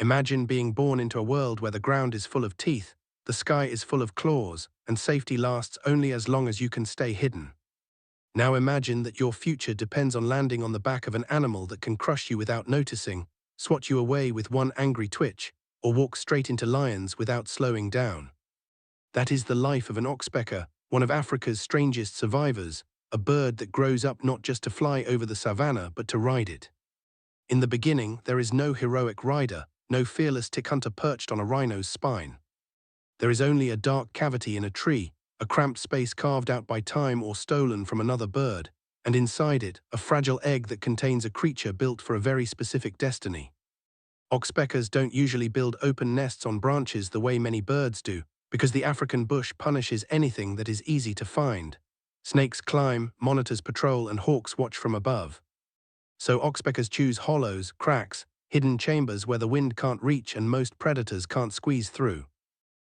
Imagine being born into a world where the ground is full of teeth, the sky is full of claws, and safety lasts only as long as you can stay hidden. Now imagine that your future depends on landing on the back of an animal that can crush you without noticing, swat you away with one angry twitch, or walk straight into lions without slowing down. That is the life of an oxpecker, one of Africa's strangest survivors, a bird that grows up not just to fly over the savannah but to ride it. In the beginning, there is no heroic rider, no fearless tick hunter perched on a rhino's spine. There is only a dark cavity in a tree, a cramped space carved out by time or stolen from another bird, and inside it, a fragile egg that contains a creature built for a very specific destiny. Oxpeckers don't usually build open nests on branches the way many birds do, because the African bush punishes anything that is easy to find. Snakes climb, monitors patrol, and hawks watch from above. So oxpeckers choose hollows, cracks, hidden chambers where the wind can't reach and most predators can't squeeze through.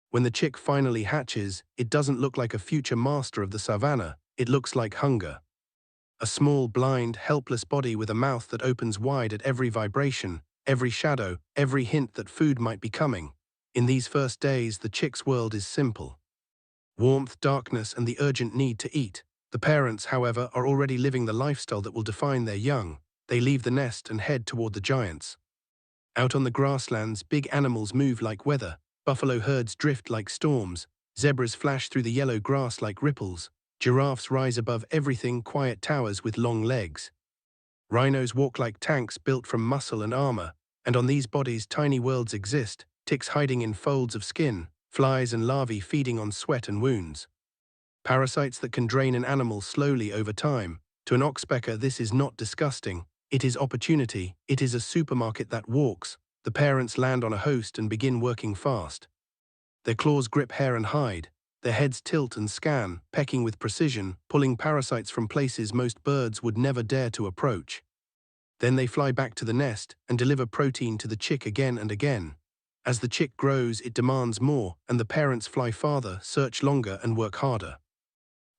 When the chick finally hatches, it doesn't look like a future master of the savannah, it looks like hunger. A small, blind, helpless body with a mouth that opens wide at every vibration, every shadow, every hint that food might be coming. In these first days, the chick's world is simple. Warmth, darkness, and the urgent need to eat. The parents, however, are already living the lifestyle that will define their young. They leave the nest and head toward the giants. Out on the grasslands, big animals move like weather. Buffalo herds drift like storms, zebras flash through the yellow grass like ripples, giraffes rise above everything, quiet towers with long legs. Rhinos walk like tanks built from muscle and armor, and on these bodies tiny worlds exist, ticks hiding in folds of skin, flies and larvae feeding on sweat and wounds. Parasites that can drain an animal slowly over time. To an oxpecker, this is not disgusting, it is opportunity, it is a supermarket that walks. The parents land on a host and begin working fast. Their claws grip hair and hide, their heads tilt and scan, pecking with precision, pulling parasites from places most birds would never dare to approach. Then they fly back to the nest and deliver protein to the chick again and again. As the chick grows, it demands more, and the parents fly farther, search longer, and work harder.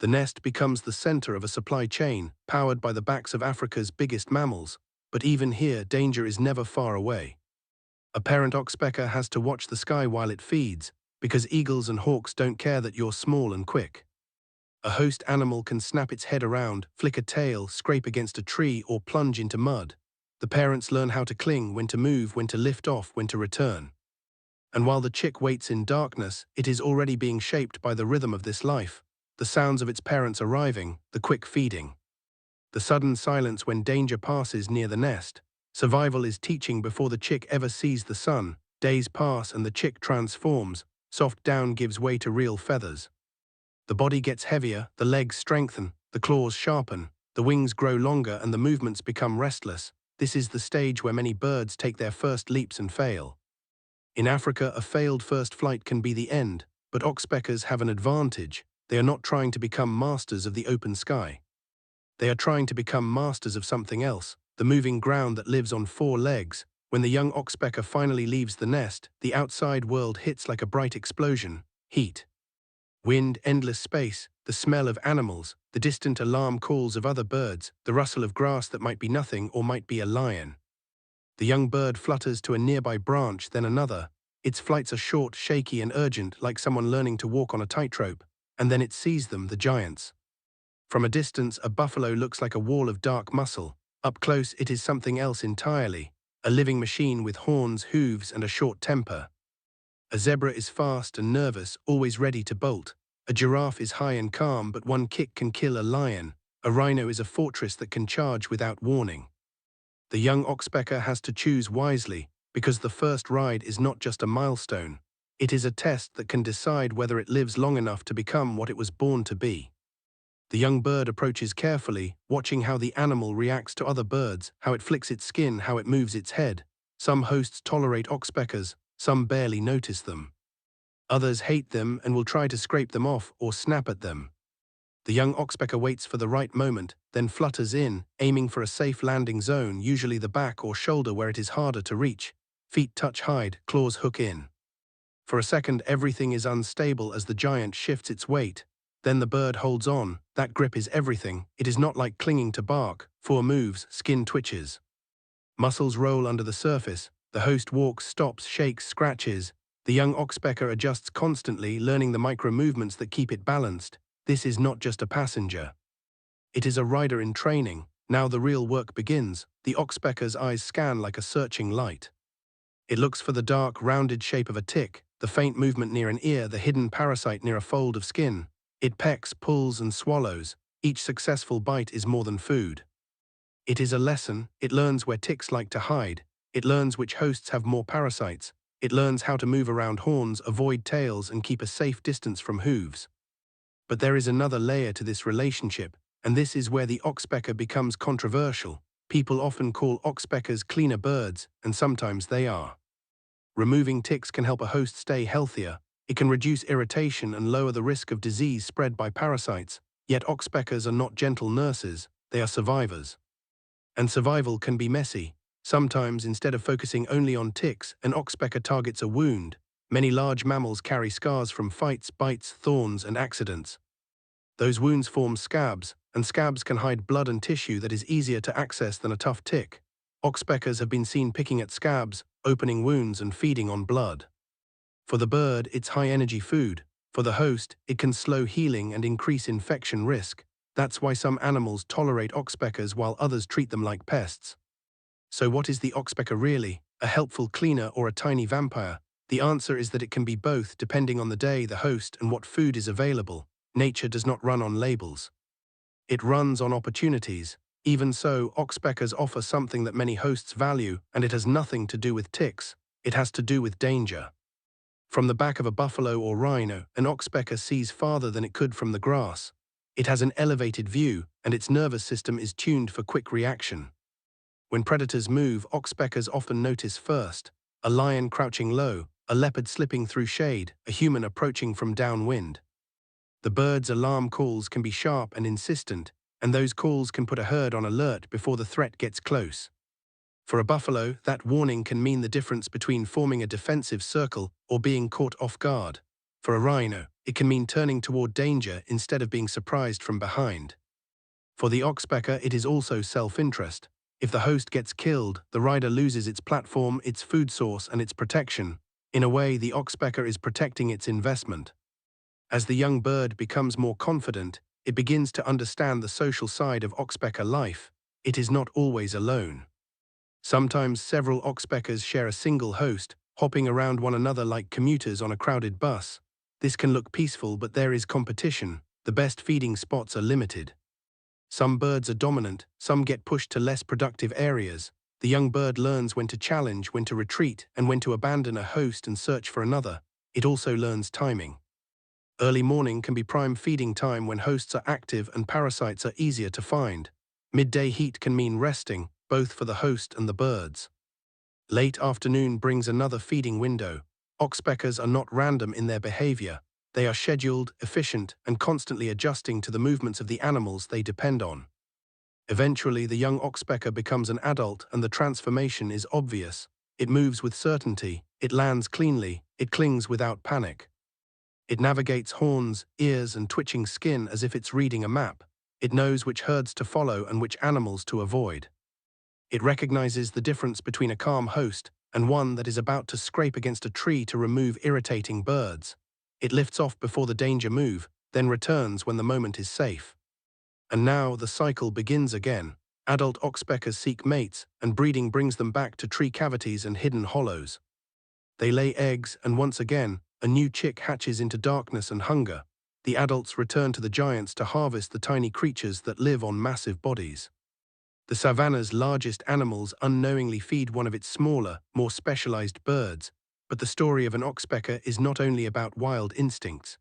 The nest becomes the center of a supply chain, powered by the backs of Africa's biggest mammals, but even here, danger is never far away. A parent oxpecker has to watch the sky while it feeds, because eagles and hawks don't care that you're small and quick. A host animal can snap its head around, flick a tail, scrape against a tree, or plunge into mud. The parents learn how to cling, when to move, when to lift off, when to return. And while the chick waits in darkness, it is already being shaped by the rhythm of this life, the sounds of its parents arriving, the quick feeding. The sudden silence when danger passes near the nest. Survival is teaching before the chick ever sees the sun. Days pass and the chick transforms. Soft down gives way to real feathers. The body gets heavier, the legs strengthen, the claws sharpen, the wings grow longer and the movements become restless. This is the stage where many birds take their first leaps and fail. In Africa, a failed first flight can be the end, but oxpeckers have an advantage. They are not trying to become masters of the open sky. They are trying to become masters of something else, the moving ground that lives on four legs. When the young oxpecker finally leaves the nest, the outside world hits like a bright explosion. Heat, wind, endless space, the smell of animals, the distant alarm calls of other birds, the rustle of grass that might be nothing or might be a lion. The young bird flutters to a nearby branch, then another. Its flights are short, shaky, and urgent, like someone learning to walk on a tightrope. And then it sees them, the giants. From a distance, a buffalo looks like a wall of dark muscle. Up close, it is something else entirely. A living machine with horns, hooves, and a short temper. A zebra is fast and nervous, always ready to bolt. A giraffe is high and calm, but one kick can kill a lion. A rhino is a fortress that can charge without warning. The young oxpecker has to choose wisely, because the first ride is not just a milestone. It is a test that can decide whether it lives long enough to become what it was born to be. The young bird approaches carefully, watching how the animal reacts to other birds, how it flicks its skin, how it moves its head. Some hosts tolerate oxpeckers, some barely notice them. Others hate them and will try to scrape them off or snap at them. The young oxpecker waits for the right moment, then flutters in, aiming for a safe landing zone, usually the back or shoulder where it is harder to reach. Feet touch hide, claws hook in. For a second, everything is unstable as the giant shifts its weight. Then the bird holds on. That grip is everything. It is not like clinging to bark. 4 moves, skin twitches. Muscles roll under the surface. The host walks, stops, shakes, scratches. The young oxpecker adjusts constantly, learning the micro-movements that keep it balanced. This is not just a passenger. It is a rider in training. Now the real work begins. The oxpecker's eyes scan like a searching light. It looks for the dark, rounded shape of a tick, the faint movement near an ear, the hidden parasite near a fold of skin. It pecks, pulls, and swallows. Each successful bite is more than food. It is a lesson. It learns where ticks like to hide. It learns which hosts have more parasites. It learns how to move around horns, avoid tails, and keep a safe distance from hooves. But there is another layer to this relationship, and this is where the oxpecker becomes controversial. People often call oxpeckers cleaner birds, and sometimes they are. Removing ticks can help a host stay healthier. It can reduce irritation and lower the risk of disease spread by parasites. Yet oxpeckers are not gentle nurses, they are survivors. And survival can be messy. Sometimes, instead of focusing only on ticks, an oxpecker targets a wound. Many large mammals carry scars from fights, bites, thorns, and accidents. Those wounds form scabs, and scabs can hide blood and tissue that is easier to access than a tough tick. Oxpeckers have been seen picking at scabs, opening wounds, and feeding on blood. For the bird, it's high-energy food. For the host, it can slow healing and increase infection risk. That's why some animals tolerate oxpeckers while others treat them like pests. So what is the oxpecker really? A helpful cleaner or a tiny vampire? The answer is that it can be both, depending on the day, the host, and what food is available. Nature does not run on labels. It runs on opportunities. Even so, oxpeckers offer something that many hosts value, and it has nothing to do with ticks. It has to do with danger. From the back of a buffalo or rhino, an oxpecker sees farther than it could from the grass. It has an elevated view, and its nervous system is tuned for quick reaction. When predators move, oxpeckers often notice first. A lion crouching low, a leopard slipping through shade, a human approaching from downwind. The bird's alarm calls can be sharp and insistent, and those calls can put a herd on alert before the threat gets close. For a buffalo, that warning can mean the difference between forming a defensive circle or being caught off guard. For a rhino, it can mean turning toward danger instead of being surprised from behind. For the oxpecker, it is also self-interest. If the host gets killed, the rider loses its platform, its food source, and its protection. In a way, the oxpecker is protecting its investment. As the young bird becomes more confident, it begins to understand the social side of oxpecker life. It is not always alone. Sometimes several oxpeckers share a single host, hopping around one another like commuters on a crowded bus. This can look peaceful, but there is competition. The best feeding spots are limited. Some birds are dominant, some get pushed to less productive areas. The young bird learns when to challenge, when to retreat, and when to abandon a host and search for another. It also learns timing. Early morning can be prime feeding time when hosts are active and parasites are easier to find. Midday heat can mean resting, both for the host and the birds. Late afternoon brings another feeding window. Oxpeckers are not random in their behaviour. They are scheduled, efficient, and constantly adjusting to the movements of the animals they depend on. Eventually, the young oxpecker becomes an adult and the transformation is obvious. It moves with certainty, it lands cleanly, it clings without panic. It navigates horns, ears, and twitching skin as if it's reading a map. It knows which herds to follow and which animals to avoid. It recognizes the difference between a calm host and one that is about to scrape against a tree to remove irritating birds. It lifts off before the danger move, then returns when the moment is safe. And now the cycle begins again. Adult oxpeckers seek mates, and breeding brings them back to tree cavities and hidden hollows. They lay eggs, and once again, a new chick hatches into darkness and hunger. The adults return to the giants to harvest the tiny creatures that live on massive bodies. The savanna's largest animals unknowingly feed one of its smaller, more specialized birds. But the story of an oxpecker is not only about wild instincts.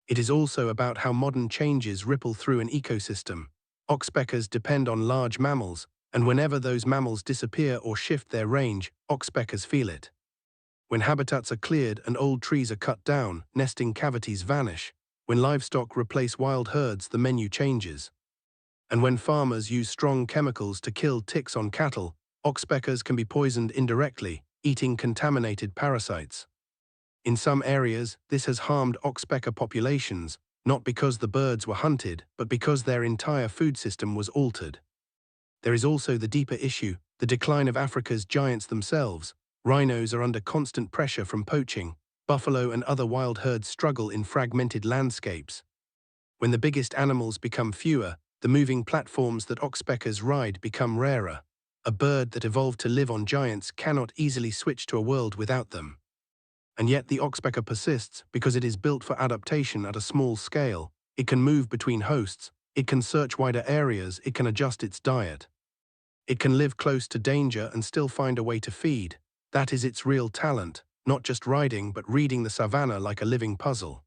It is also about how modern changes ripple through an ecosystem. Oxpeckers depend on large mammals, and whenever those mammals disappear or shift their range, oxpeckers feel it. When habitats are cleared and old trees are cut down, nesting cavities vanish. When livestock replace wild herds, the menu changes. And when farmers use strong chemicals to kill ticks on cattle, oxpeckers can be poisoned indirectly, eating contaminated parasites. In some areas, this has harmed oxpecker populations, not because the birds were hunted, but because their entire food system was altered. There is also the deeper issue, the decline of Africa's giants themselves. Rhinos are under constant pressure from poaching. Buffalo and other wild herds struggle in fragmented landscapes. When the biggest animals become fewer, the moving platforms that oxpeckers ride become rarer. A bird that evolved to live on giants cannot easily switch to a world without them. And yet the oxpecker persists because it is built for adaptation at a small scale. It can move between hosts, it can search wider areas, it can adjust its diet. It can live close to danger and still find a way to feed. That is its real talent, not just riding but reading the savannah like a living puzzle.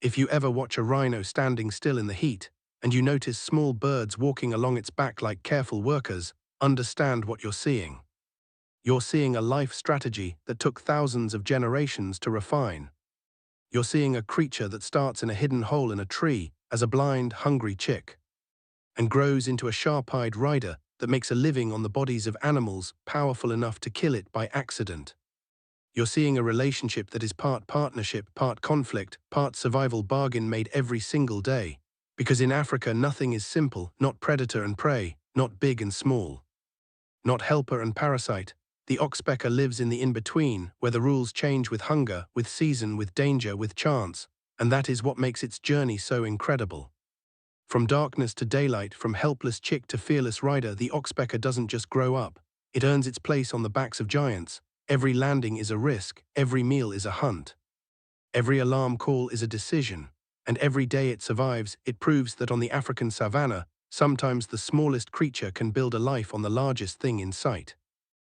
If you ever watch a rhino standing still in the heat, and you notice small birds walking along its back like careful workers, understand what you're seeing. You're seeing a life strategy that took thousands of generations to refine. You're seeing a creature that starts in a hidden hole in a tree as a blind, hungry chick, and grows into a sharp-eyed rider that makes a living on the bodies of animals powerful enough to kill it by accident. You're seeing a relationship that is part partnership, part conflict, part survival bargain made every single day. Because in Africa nothing is simple, not predator and prey, not big and small, not helper and parasite. The oxpecker lives in the in-between, where the rules change with hunger, with season, with danger, with chance, and that is what makes its journey so incredible. From darkness to daylight, from helpless chick to fearless rider, the oxpecker doesn't just grow up. It earns its place on the backs of giants. Every landing is a risk, every meal is a hunt. Every alarm call is a decision, and every day it survives, it proves that on the African savannah, sometimes the smallest creature can build a life on the largest thing in sight.